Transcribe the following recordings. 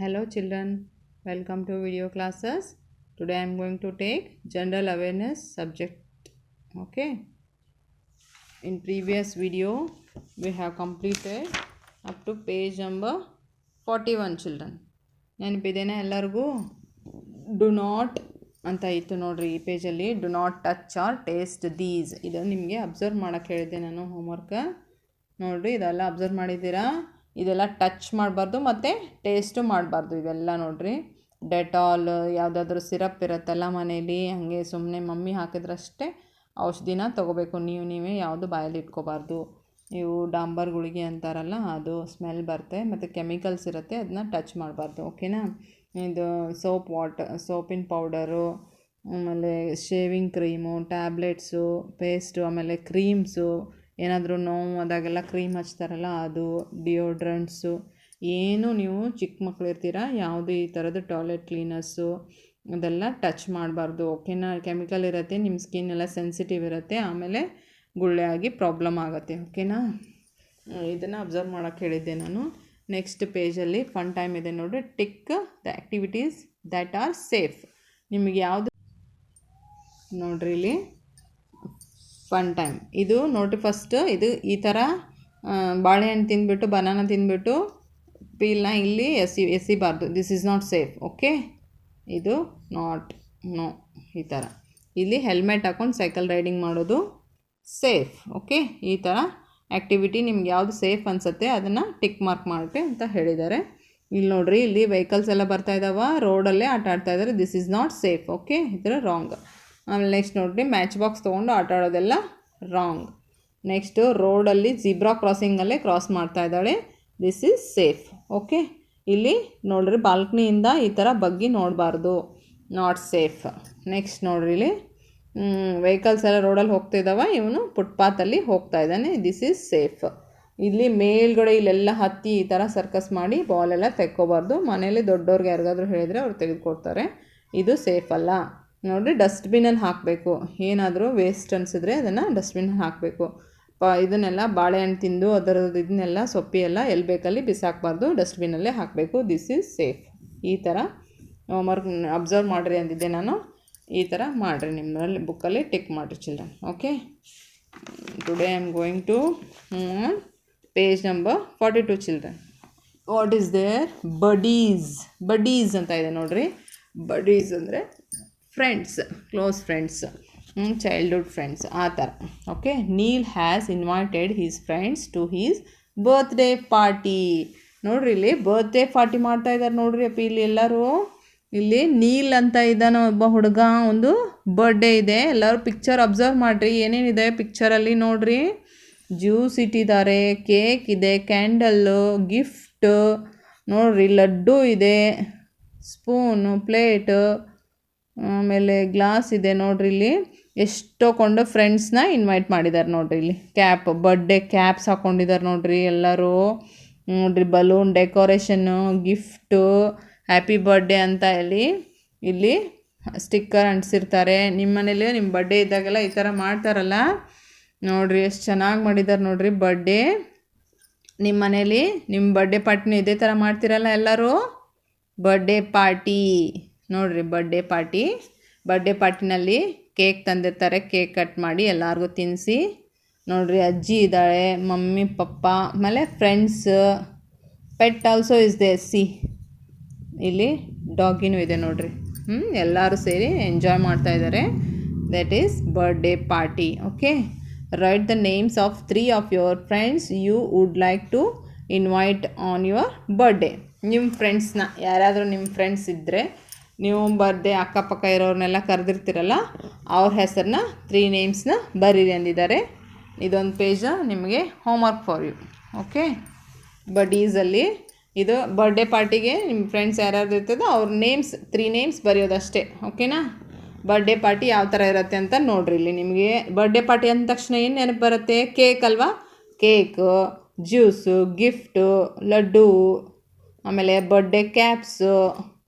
Hello children, welcome to video classes. Today I am going to take general awareness subject. Okay, in previous video we have completed up to page number 41 children. ನೆನಪಿದೇನೆ ಎಲ್ಲರಿಗೂ? Do not ಅಂತ ಇತ್ತು ನೋಡ್ರಿ ಈ ಪೇಜಲ್ಲಿ. Do not touch or taste these, ಇದನ್ನು ನಿಮಗೆ observe ಮಾಡೋಕ್ಕೆ ಹೇಳಿದ್ದೆ ನಾನು ಹೋಮ್ವರ್ಕ್. ನೋಡಿರಿ, ಇದೆಲ್ಲ ಅಬ್ಸರ್ವ್ ಮಾಡಿದ್ದೀರಾ? ಇದೆಲ್ಲ ಟಚ್ ಮಾಡಬಾರ್ದು ಮತ್ತು ಟೇಸ್ಟು ಮಾಡಬಾರ್ದು. ಇವೆಲ್ಲ ನೋಡಿರಿ, ಡೆಟಾಲ್ ಯಾವುದಾದ್ರೂ ಸಿರಪ್ ಇರುತ್ತಲ್ಲ ಮನೇಲಿ, ಹಾಗೆ ಸುಮ್ಮನೆ ಮಮ್ಮಿ ಹಾಕಿದ್ರಷ್ಟೇ ಔಷಧಿನ ತೊಗೋಬೇಕು. ನೀವೇ ಯಾವುದು ಬಾಯಲ್ಲಿ ಇಟ್ಕೋಬಾರ್ದು. ಇವು ಡಾಂಬರ್ ಗುಳಿಗೆ ಅಂತಾರಲ್ಲ, ಅದು ಸ್ಮೆಲ್ ಬರುತ್ತೆ, ಮತ್ತು ಕೆಮಿಕಲ್ಸ್ ಇರುತ್ತೆ, ಅದನ್ನ ಟಚ್ ಮಾಡಬಾರ್ದು. ಓಕೆನಾ? ಇದು ಸೋಪಿನ ಪೌಡರು, ಆಮೇಲೆ ಶೇವಿಂಗ್ ಕ್ರೀಮು, ಟ್ಯಾಬ್ಲೆಟ್ಸು, ಪೇಸ್ಟು, ಆಮೇಲೆ ಕ್ರೀಮ್ಸು, ಏನಾದರೂ ನೋವು ಆದಾಗೆಲ್ಲ ಕ್ರೀಮ್ ಹಚ್ತಾರಲ್ಲ ಅದು, ಡಿಯೋಡ್ರೆಂಟ್ಸು, ಏನು ನೀವು ಚಿಕ್ಕ ಮಕ್ಳು ಇರ್ತೀರ ಯಾವುದು ಈ ಥರದ್ದು ಟಾಯ್ಲೆಟ್ ಕ್ಲೀನರ್ಸು ಅದೆಲ್ಲ ಟಚ್ ಮಾಡಬಾರ್ದು. ಓಕೆನಾ? ಕೆಮಿಕಲ್ ಇರುತ್ತೆ, ನಿಮ್ಮ ಸ್ಕಿನ್ ಎಲ್ಲ ಸೆನ್ಸಿಟಿವ್ ಇರುತ್ತೆ, ಆಮೇಲೆ ಗುಳ್ಳೆ ಆಗಿ ಪ್ರಾಬ್ಲಮ್ ಆಗುತ್ತೆ. ಓಕೆನಾ? ಇದನ್ನು ಅಬ್ಸರ್ವ್ ಮಾಡೋಕ್ಕೆ ಹೇಳಿದ್ದೆ ನಾನು. ನೆಕ್ಸ್ಟ್ ಪೇಜಲ್ಲಿ ಫನ್ ಟೈಮ್ ಇದೆ ನೋಡಿ. Tick the activities that are safe. ನಿಮಗೆ ಯಾವುದು ನೋಡ್ರಿ ಇಲ್ಲಿ ಫನ್ ಟೈಮ್ ಇದು ನೋಡ್ರಿ. ಫಸ್ಟ್ ಇದು ಈ ಥರ ಬಾಳೆಹಣ್ಣು ತಿಂದ್ಬಿಟ್ಟು, ಬನಾನ ತಿಂದ್ಬಿಟ್ಟು ಪೀಲ್ನ ಇಲ್ಲಿ ಎಸಿಬಾರ್ದು. This is not safe. Okay, ಇದು ನೋ ಈ ಥರ. ಇಲ್ಲಿ ಹೆಲ್ಮೆಟ್ ಹಾಕ್ಕೊಂಡು ಸೈಕಲ್ ರೈಡಿಂಗ್ ಮಾಡೋದು ಸೇಫ್. ಓಕೆ, ಈ ಥರ ಆ್ಯಕ್ಟಿವಿಟಿ ನಿಮ್ಗೆ ಯಾವುದು ಸೇಫ್ ಅನಿಸುತ್ತೆ ಅದನ್ನು ಟಿಕ್ ಮಾರ್ಕ್ ಮಾಡಿ ಅಂತ ಹೇಳಿದ್ದಾರೆ. ಇಲ್ಲಿ ನೋಡ್ರಿ, ಇಲ್ಲಿ ವೆಹಿಕಲ್ಸ್ ಎಲ್ಲ ಬರ್ತಾ ಇದ್ದಾವೆ, ರೋಡಲ್ಲೇ ಆಟ ಆಡ್ತಾ ಇದ್ದಾರೆ. This is not safe. Okay, ಇದರ ರಾಂಗ್. ಆಮೇಲೆ ನೆಕ್ಸ್ಟ್ ನೋಡಿರಿ, ಮ್ಯಾಚ್ ಬಾಕ್ಸ್ ತೊಗೊಂಡು ಆಟ ಆಡೋದೆಲ್ಲ ರಾಂಗ್. ನೆಕ್ಸ್ಟು ರೋಡಲ್ಲಿ ಜಿಬ್ರಾ ಕ್ರಾಸಿಂಗಲ್ಲೇ ಕ್ರಾಸ್ ಮಾಡ್ತಾ ಇದ್ದಾಳೆ. This is safe. ಓಕೆ, ಇಲ್ಲಿ ನೋಡ್ರಿ, ಬಾಲ್ಕನಿಯಿಂದ ಈ ಥರ ಬಗ್ಗಿ ನೋಡಬಾರ್ದು, ನಾಟ್ ಸೇಫ್. ನೆಕ್ಸ್ಟ್ ನೋಡ್ರಿ, ಇಲ್ಲಿ ವೆಹಿಕಲ್ಸ್ ಎಲ್ಲ ರೋಡಲ್ಲಿ ಹೋಗ್ತಿದ್ದಾವೆ, ಇವನು ಫುಟ್ಪಾತಲ್ಲಿ ಹೋಗ್ತಾ ಇದ್ದಾನೆ. This is safe. ಇಲ್ಲಿ ಮೇಲ್ಗಡೆ ಇಲ್ಲೆಲ್ಲ ಹತ್ತಿ ಈ ಥರ ಸರ್ಕಸ್ ಮಾಡಿ ಬಾಲೆಲ್ಲ ತೆಕ್ಕೋಬಾರ್ದು. ಮನೇಲಿ ದೊಡ್ಡವ್ರಿಗೆ ಯಾರಿಗಾದ್ರೂ ಹೇಳಿದರೆ ಅವ್ರು ತೆಗೆದುಕೊಡ್ತಾರೆ. ಇದು ಸೇಫ್ ಅಲ್ಲ. ನೋಡಿರಿ, ಡಸ್ಟ್ಬಿನಲ್ಲಿ ಹಾಕಬೇಕು. ಏನಾದರೂ ವೇಸ್ಟ್ ಅನಿಸಿದ್ರೆ ಅದನ್ನು ಡಸ್ಟ್ಬಿನಲ್ಲಿ ಹಾಕಬೇಕು. ಇದನ್ನೆಲ್ಲ ಬಾಳೆಹಣ್ಣು ತಿಂದು ಅದರದ್ದು ಇದನ್ನೆಲ್ಲ ಸೊಪ್ಪಿ ಎಲ್ಲ ಎಲ್ಲಿ ಬೇಕಲ್ಲಿ ಬಿಸಾಕಬಾರ್ದು, ಡಸ್ಟ್ಬಿನಲ್ಲೇ ಹಾಕಬೇಕು. This is safe. ಈ ಥರ ಹೋಮ್ವರ್ಕ್ ಅಬ್ಸರ್ವ್ ಮಾಡಿರಿ ಅಂದಿದ್ದೆ ನಾನು. ಈ ಥರ ಮಾಡಿರಿ, ನಿಮ್ಮಲ್ಲಿ ಬುಕ್ಕಲ್ಲಿ ಟಿಕ್ ಮಾಡಿರಿ children. Okay, today I am going to page number 42 children. What is there? Buddies ಅಂತ ಇದೆ ನೋಡಿರಿ. ಬಡೀಸ್ ಅಂದರೆ friends, close friends, childhood friends ಆ ಥರ. Okay, Neel has invited his friends to his birthday party. ನೋಡ್ರಿ, ಇಲ್ಲಿ ಬರ್ತ್ಡೇ ಪಾರ್ಟಿ ಮಾಡ್ತಾ ಇದ್ದಾರೆ ನೋಡ್ರಿ ಅಪ್ಪ. ಇಲ್ಲಿ ಎಲ್ಲರೂ, ಇಲ್ಲಿ ನೀಲ್ ಅಂತ ಇದ್ದಾನೆ ಒಬ್ಬ ಹುಡುಗ, ಒಂದು ಬರ್ಡೇ ಇದೆ. ಎಲ್ಲರೂ ಪಿಕ್ಚರ್ ಅಬ್ಸರ್ವ್ ಮಾಡಿರಿ, ಏನೇನಿದೆ ಪಿಕ್ಚರಲ್ಲಿ ನೋಡ್ರಿ. ಜ್ಯೂಸ್ ಇಟ್ಟಿದ್ದಾರೆ, ಕೇಕ್ ಇದೆ, ಕ್ಯಾಂಡಲ್ಲು, ಗಿಫ್ಟ್ ನೋಡ್ರಿ, ಲಡ್ಡು ಇದೆ, ಸ್ಪೂನು, ಪ್ಲೇಟು, ಆಮೇಲೆ ಗ್ಲಾಸ್ ಇದೆ ನೋಡ್ರಿ. ಇಲ್ಲಿ ಎಷ್ಟೋ ಕೊಂಡು ಫ್ರೆಂಡ್ಸ್ನ ಇನ್ವೈಟ್ ಮಾಡಿದ್ದಾರೆ ನೋಡ್ರಿ. ಇಲ್ಲಿ ಬರ್ಡೇ ಕ್ಯಾಪ್ಸ್ ಹಾಕ್ಕೊಂಡಿದ್ದಾರೆ ನೋಡ್ರಿ ಎಲ್ಲರೂ. ನೋಡ್ರಿ, balloon decoration, gift, happy birthday ಅಂತ ಇಲ್ಲಿ ಸ್ಟಿಕ್ಕರ್ ಅಂಟಿಸಿರ್ತಾರೆ. ನಿಮ್ಮ ಮನೇಲಿ ನಿಮ್ಮ ಬರ್ಡೇ ಇದ್ದಾಗೆಲ್ಲ ಈ ಥರ ಮಾಡ್ತಾರಲ್ಲ ನೋಡ್ರಿ, ಎಷ್ಟು ಚೆನ್ನಾಗಿ ಮಾಡಿದ್ದಾರೆ ನೋಡ್ರಿ ಬರ್ಡೇ. ನಿಮ್ಮ ಮನೇಲಿ ನಿಮ್ಮ ಬರ್ಡೇ ಪಾರ್ಟಿನೂ ಇದೇ ಥರ ಮಾಡ್ತೀರಲ್ಲ ಎಲ್ಲರೂ. ಬರ್ಡೇ ಪಾರ್ಟಿ ನೋಡ್ರಿ, ಬರ್ಡೇ ಪಾರ್ಟಿನಲ್ಲಿ ಕೇಕ್ ತಂದಿರ್ತಾರೆ. ಕೇಕ್ ಕಟ್ ಮಾಡಿ ಎಲ್ಲರಿಗೂ ತಿನ್ನಿಸಿ ನೋಡ್ರಿ. ಅಜ್ಜಿ ಇದ್ದಾಳೆ, ಮಮ್ಮಿ ಪಪ್ಪ, ಆಮೇಲೆ friends, pet also is there. ಇಲ್ಲಿ ಡಾಗಿನೂ ಇದೆ ನೋಡ್ರಿ. ಎಲ್ಲರೂ ಸೇರಿ ಎಂಜಾಯ್ ಮಾಡ್ತಾ ಇದ್ದಾರೆ. That is birthday party. Okay, write the names of 3 of your friends you would like to invite on your birthday. ನಿಮ್ಮ ಫ್ರೆಂಡ್ಸ್ನ, ಯಾರಾದರೂ ನಿಮ್ಮ ಫ್ರೆಂಡ್ಸ್ ಇದ್ದರೆ, ನೀವು ಬರ್ಡೇ ಅಕ್ಕಪಕ್ಕ ಇರೋರನ್ನೆಲ್ಲ ಕರೆದಿರ್ತೀರಲ್ಲ, ಅವ್ರ ಹೆಸರನ್ನ 3 ನೇಮ್ಸ್ನ ಬರೀರಿ ಅಂದಿದ್ದಾರೆ. ಇದೊಂದು ಪೇಜ ನಿಮಗೆ ಹೋಮ್ವರ್ಕ್ ಫಾರ್ ಯು. ಓಕೆ, ಬಡೀಸಲ್ಲಿ ಇದು ಬರ್ಡೇ ಪಾರ್ಟಿಗೆ ನಿಮ್ಮ ಫ್ರೆಂಡ್ಸ್ ಯಾರ್ಯಾರು ಇರ್ತದೋ ಅವ್ರ 3 ನೇಮ್ಸ್ ಬರೆಯೋದಷ್ಟೇ. ಓಕೆನಾ? ಬರ್ಡೇ ಪಾರ್ಟಿ ಯಾವ ಥರ ಇರುತ್ತೆ ಅಂತ ನೋಡ್ರಿ. ಇಲ್ಲಿ ನಿಮಗೆ ಬರ್ಡೇ ಪಾರ್ಟಿ ಅಂದ ತಕ್ಷಣ ಏನು ನೆನಪು ಬರುತ್ತೆ? ಕೇಕ್ ಅಲ್ವಾ? ಕೇಕು, ಜ್ಯೂಸು, ಗಿಫ್ಟು, ಲಡ್ಡು, ಆಮೇಲೆ ಬರ್ಡೇ ಕ್ಯಾಪ್ಸು,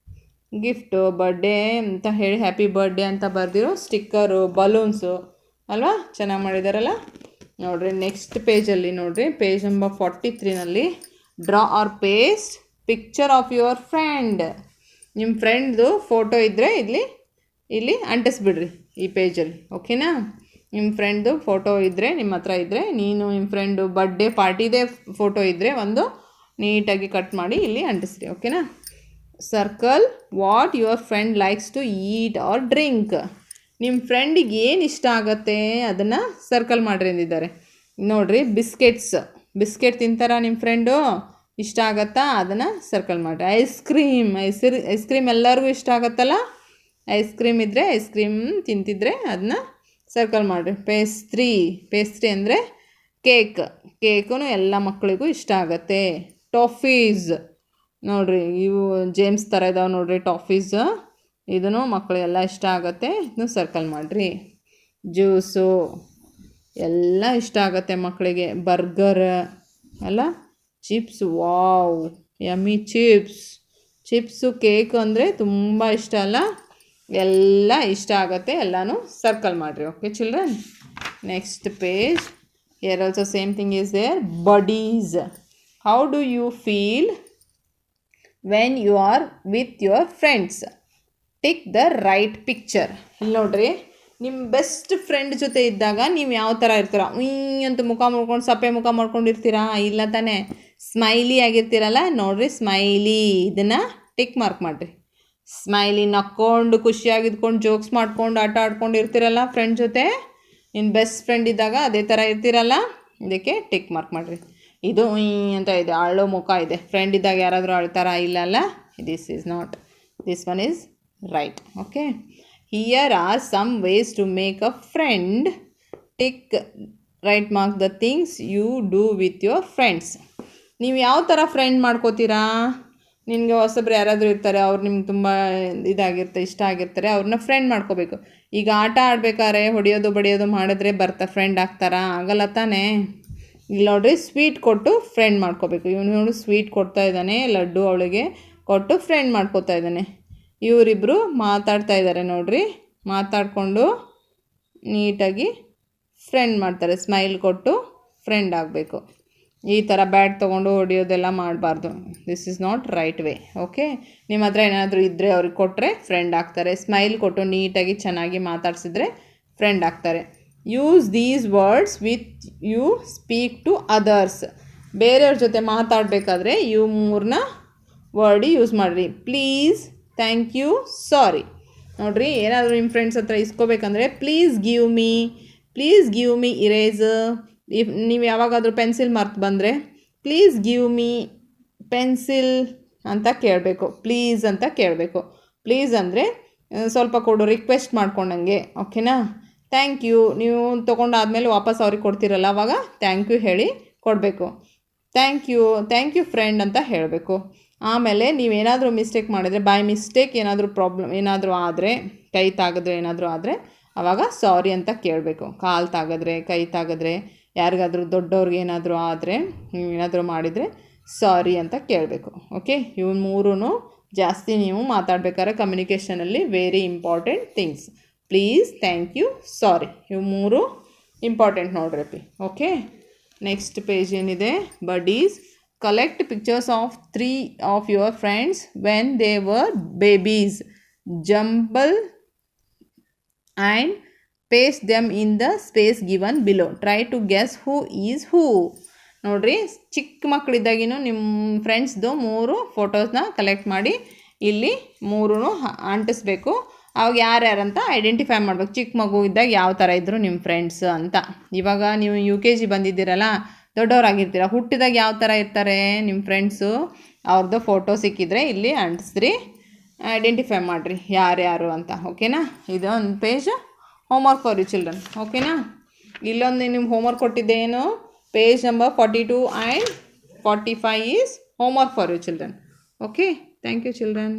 ಗಿಫ್ಟು, ಬರ್ಡೇ ಅಂತ ಹೇಳಿ ಹ್ಯಾಪಿ ಬರ್ಡೇ ಅಂತ ಬರೆದಿರೋ ಸ್ಟಿಕ್ಕರು, ಬಲೂನ್ಸು ಅಲ್ವಾ? ಚೆನ್ನಾಗಿ ಮಾಡಿದಾರಲ್ಲ ನೋಡಿರಿ. ನೆಕ್ಸ್ಟ್ ಪೇಜಲ್ಲಿ ನೋಡಿರಿ, ಪೇಜ್ ನಂಬರ್ 43ನಲ್ಲಿ draw or paste picture of your friend. ನಿಮ್ಮ ಫ್ರೆಂಡ್ದು ಫೋಟೋ ಇದ್ದರೆ ಇಲ್ಲಿ ಅಂಟಿಸ್ಬಿಡ್ರಿ ಈ ಪೇಜಲ್ಲಿ. ಓಕೆನಾ? ನಿಮ್ಮ ಫ್ರೆಂಡ್ದು ಫೋಟೋ ಇದ್ದರೆ ನಿಮ್ಮ ಹತ್ರ ಇದ್ದರೆ, ನಿಮ್ಮ ಫ್ರೆಂಡು ಬರ್ಡೇ ಪಾರ್ಟಿದೇ ಫೋಟೋ ಇದ್ದರೆ ಒಂದು ನೀಟಾಗಿ ಕಟ್ ಮಾಡಿ ಇಲ್ಲಿ ಅಂಟಿಸ್ರಿ. ಓಕೆನಾ? Circle what your friend likes to eat or drink. ನಿಮ್ಮ ಫ್ರೆಂಡಿಗೆ ಏನು ಇಷ್ಟ ಆಗುತ್ತೆ ಅದನ್ನು ಸರ್ಕಲ್ ಮಾಡಿರಿ ಅಂದಿದ್ದಾರೆ. ನೋಡಿರಿ, ಬಿಸ್ಕೆಟ್ ತಿಂತಾರ ನಿಮ್ಮ ಫ್ರೆಂಡು? ಇಷ್ಟ ಆಗತ್ತಾ? ಅದನ್ನು ಸರ್ಕಲ್ ಮಾಡಿರಿ. ಐಸ್ ಕ್ರೀಮ್ ಎಲ್ಲರಿಗೂ ಇಷ್ಟ ಆಗುತ್ತಲ್ಲ, ಐಸ್ ಕ್ರೀಮ್ ಇದ್ದರೆ ಐಸ್ ಕ್ರೀಮ್ ತಿಂತಿದ್ರೆ ಅದನ್ನ ಸರ್ಕಲ್ ಮಾಡಿರಿ. ಪೇಸ್ಟ್ರಿ ಅಂದರೆ ಕೇಕು ಎಲ್ಲ ಮಕ್ಕಳಿಗೂ ಇಷ್ಟ ಆಗುತ್ತೆ. ಟಾಫೀಸ್ ನೋಡಿರಿ, ಇವು ಜೇಮ್ಸ್ ಥರ ಇದಾವೆ ನೋಡಿರಿ ಟಾಫೀಸ್, ಇದನ್ನು ಮಕ್ಕಳಿಗೆಲ್ಲ ಇಷ್ಟ ಆಗುತ್ತೆ, ಇದನ್ನು ಸರ್ಕಲ್ ಮಾಡಿರಿ. ಜ್ಯೂಸು ಎಲ್ಲ ಇಷ್ಟ ಆಗುತ್ತೆ ಮಕ್ಕಳಿಗೆ. ಬರ್ಗರ್ ಅಲ್ಲ, chips, wow yummy chips cake ಅಂದರೆ ತುಂಬ ಇಷ್ಟ ಅಲ್ಲ, ಎಲ್ಲ ಇಷ್ಟ ಆಗುತ್ತೆ, ಎಲ್ಲನೂ ಸರ್ಕಲ್ ಮಾಡಿರಿ. Okay children, next page. Here also same thing is there. Buddies. How do you feel when you are with your friends? Tick the right picture. ಇಲ್ಲಿ ನೋಡ್ರಿ, ನಿಮ್ಮ ಬೆಸ್ಟ್ ಫ್ರೆಂಡ್ ಜೊತೆ ಇದ್ದಾಗ ನೀವು ಯಾವ ಥರ ಇರ್ತೀರ? ಅಂತ ಮುಖ ಮಾಡ್ಕೊಂಡು ಸಪ್ಪೆ ಮುಖ ಮಾಡ್ಕೊಂಡಿರ್ತೀರಾ? ಇಲ್ಲ ತಾನೇ? ಸ್ಮೈಲಿ ಆಗಿರ್ತೀರಲ್ಲ, ನೋಡಿರಿ ಸ್ಮೈಲಿ, ಇದನ್ನು ಟಿಕ್ ಮಾರ್ಕ್ ಮಾಡಿರಿ. ಸ್ಮೈಲಿ, ನಕ್ಕೊಂಡು ಖುಷಿಯಾಗಿದ್ಕೊಂಡು ಜೋಕ್ಸ್ ಮಾಡ್ಕೊಂಡು ಆಟ ಆಡ್ಕೊಂಡು ಇರ್ತೀರಲ್ಲ ಫ್ರೆಂಡ್ ಜೊತೆ, ನಿನ್ನ ಬೆಸ್ಟ್ ಫ್ರೆಂಡ್ ಇದ್ದಾಗ ಅದೇ ಥರ ಇರ್ತೀರಲ್ಲ, ಇದಕ್ಕೆ ಟಿಕ್ ಮಾರ್ಕ್ ಮಾಡಿರಿ. ಇದು ಅಂತ ಇದೆ, ಅಳ್ಳೋ ಮುಖ ಇದೆ. ಫ್ರೆಂಡ್ ಇದ್ದಾಗ ಯಾರಾದರೂ ಅಳ್ತಾರ? ಇಲ್ಲಲ್ಲ, this is not, this one is right. Okay, here are some ways to make a friend. Tick right mark the things you do with your friends. ನೀವು ಯಾವ ಥರ ಫ್ರೆಂಡ್ ಮಾಡ್ಕೋತೀರಾ? ನಿನಗೆ ಹೊಸಬ್ರು ಯಾರಾದರೂ ಇರ್ತಾರೆ, ಅವ್ರು ನಿಮ್ಗೆ ತುಂಬ ಇಷ್ಟ ಆಗಿರ್ತಾರೆ, ಅವ್ರನ್ನ ಫ್ರೆಂಡ್ ಮಾಡ್ಕೋಬೇಕು. ಈಗ ಆಟ ಆಡ್ಬೇಕಾದ್ರೆ ಹೊಡೆಯೋದು ಬಡಿಯೋದು ಮಾಡಿದ್ರೆ ಫ್ರೆಂಡ್ ಆಗ್ತಾರಾ? ಆಗಲ್ಲ ತಾನೇ? ಇಲ್ಲಿ ನೋಡ್ರಿ, ಸ್ವೀಟ್ ಕೊಟ್ಟು ಫ್ರೆಂಡ್ ಮಾಡ್ಕೋಬೇಕು. ಇವನು ನೋಡಿ ಸ್ವೀಟ್ ಕೊಡ್ತಾ ಇದ್ದಾನೆ, ಲಡ್ಡು ಅವಳಿಗೆ ಕೊಟ್ಟು ಫ್ರೆಂಡ್ ಮಾಡ್ಕೋತಾ ಇದ್ದಾನೆ. ಇವರಿಬ್ಬರು ಮಾತಾಡ್ತಾ ಇದ್ದಾರೆ ನೋಡ್ರಿ, ಮಾತಾಡಿಕೊಂಡು ನೀಟಾಗಿ ಫ್ರೆಂಡ್ ಮಾಡ್ತಾರೆ. ಸ್ಮೈಲ್ ಕೊಟ್ಟು ಫ್ರೆಂಡ್ ಆಗಬೇಕು. ಈ ಥರ ಬ್ಯಾಟ್ ತೊಗೊಂಡು ಹೊಡೆಯೋದೆಲ್ಲ ಮಾಡಬಾರ್ದು. This is not right way. Okay, ನಿಮ್ಮ ಹತ್ರ ಏನಾದರೂ ಇದ್ದರೆ ಅವ್ರಿಗೆ ಕೊಟ್ಟರೆ ಫ್ರೆಂಡ್ ಆಗ್ತಾರೆ. ಸ್ಮೈಲ್ ಕೊಟ್ಟು ನೀಟಾಗಿ ಚೆನ್ನಾಗಿ ಮಾತಾಡಿಸಿದ್ರೆ ಫ್ರೆಂಡ್ ಆಗ್ತಾರೆ. Use these words with you speak to others. ಬೇರೆಯವ್ರ ಜೊತೆ ಮಾತಾಡಬೇಕಾದ್ರೆ ಇವು 3 ವರ್ಡ್ ಯೂಸ್ ಮಾಡಿರಿ. Please, thank you, sorry. ನೋಡಿರಿ, ಏನಾದರೂ ನಿಮ್ಮ ಫ್ರೆಂಡ್ಸ್ ಹತ್ರ ಇಸ್ಕೋಬೇಕಂದ್ರೆ ಪ್ಲೀಸ್ ಗಿವ್ ಮಿ ಇರೇಸರ್. ನೀವು ಯಾವಾಗಾದರೂ ಪೆನ್ಸಿಲ್ ಮರ್ತು ಬಂದರೆ ಪ್ಲೀಸ್ ಗಿವ್ ಮಿ ಪೆನ್ಸಿಲ್ ಅಂತ ಕೇಳಬೇಕು. ಪ್ಲೀಸ್ ಅಂತ ಕೇಳಬೇಕು. ಪ್ಲೀಸ್ ಅಂದರೆ ಸ್ವಲ್ಪ ಕೊಡು, ರಿಕ್ವೆಸ್ಟ್ ಮಾಡ್ಕೊಂಡಂಗೆ. ಓಕೆನಾ? ಥ್ಯಾಂಕ್ ಯು, ನೀವು ತೊಗೊಂಡಾದ್ಮೇಲೆ ವಾಪಸ್ ಅವ್ರಿಗೆ ಕೊಡ್ತೀರಲ್ಲ, ಆವಾಗ ಥ್ಯಾಂಕ್ ಯು ಹೇಳಿ ಕೊಡಬೇಕು. ಥ್ಯಾಂಕ್ ಯು ಫ್ರೆಂಡ್ ಅಂತ ಹೇಳಬೇಕು. ಆಮೇಲೆ ನೀವೇನಾದರೂ ಮಿಸ್ಟೇಕ್ ಮಾಡಿದರೆ, ಬೈ ಮಿಸ್ಟೇಕ್ ಏನಾದರೂ ಪ್ರಾಬ್ಲಮ್ ಏನಾದರೂ ಆದರೆ, ಕೈ ತಾಗಿದ್ರೆ ಏನಾದರೂ ಆದರೆ, ಆವಾಗ ಸಾರಿ ಅಂತ ಕೇಳಬೇಕು. ಕಾಲು ತಾಗಿದ್ರೆ, ಕೈ ತಾಗಿದ್ರೆ, ಯಾರಿಗಾದರೂ ದೊಡ್ಡವ್ರಿಗೆ ಏನಾದರೂ ಆದರೆ, ನೀವೇನಾದರೂ ಮಾಡಿದರೆ ಸಾರಿ ಅಂತ ಕೇಳಬೇಕು. ಓಕೆ, ಇವು 3 ಜಾಸ್ತಿ ನೀವು ಮಾತಾಡ್ಬೇಕಾದ್ರೆ ಕಮ್ಯುನಿಕೇಷನಲ್ಲಿ very important things. Please, thank you, sorry, ಇವು 3 ಇಂಪಾರ್ಟೆಂಟ್ ನೋಡ್ರಿ. ಓಕೆ, ನೆಕ್ಸ್ಟ್ ಪೇಜ್ ಏನಿದೆ, buddies. Collect pictures of 3 of your friends when they were babies. Jumble and paste them in the space given below. Try to guess who is who. ನೋಡಿರಿ, ಚಿಕ್ಕ ಮಕ್ಕಳಿದ್ದಾಗಿನೂ ನಿಮ್ಮ ಫ್ರೆಂಡ್ಸ್ದು 3 ಫೋಟೋಸ್ನ collect ಮಾಡಿ ಇಲ್ಲಿ 3 ಅಂಟಿಸ್ಬೇಕು. ಅವಾಗ ಯಾರ್ಯಾರಂತ identify ಮಾಡ್ಬೇಕು. ಚಿಕ್ಕ ಮಗು ಇದ್ದಾಗ ಯಾವ ಥರ ಇದ್ದರು ನಿಮ್ಮ ಫ್ರೆಂಡ್ಸ್ ಅಂತ. ಇವಾಗ ನೀವು UKG ಬಂದಿದ್ದೀರಲ್ಲ, ದೊಡ್ಡವರಾಗಿರ್ತೀರ, ಹುಟ್ಟಿದಾಗ ಯಾವ ಥರ ಇರ್ತಾರೆ ನಿಮ್ಮ ಫ್ರೆಂಡ್ಸು, ಅವ್ರದ್ದು ಫೋಟೋ ಸಿಕ್ಕಿದ್ರೆ ಇಲ್ಲಿ ಅಂಟಿಸ್ರಿ, ಐಡೆಂಟಿಫೈ ಮಾಡಿರಿ ಯಾರ್ಯಾರು ಅಂತ. ಓಕೆನಾ? ಇದೊಂದು page homework for you children. ಓಕೆನಾ? ಇಲ್ಲೊಂದು ನಿಮ್ಮ ಹೋಮ್ವರ್ಕ್ ಕೊಟ್ಟಿದ್ದೆ, ಏನು page number 42 and 45 is homework for you children. Okay, thank you children.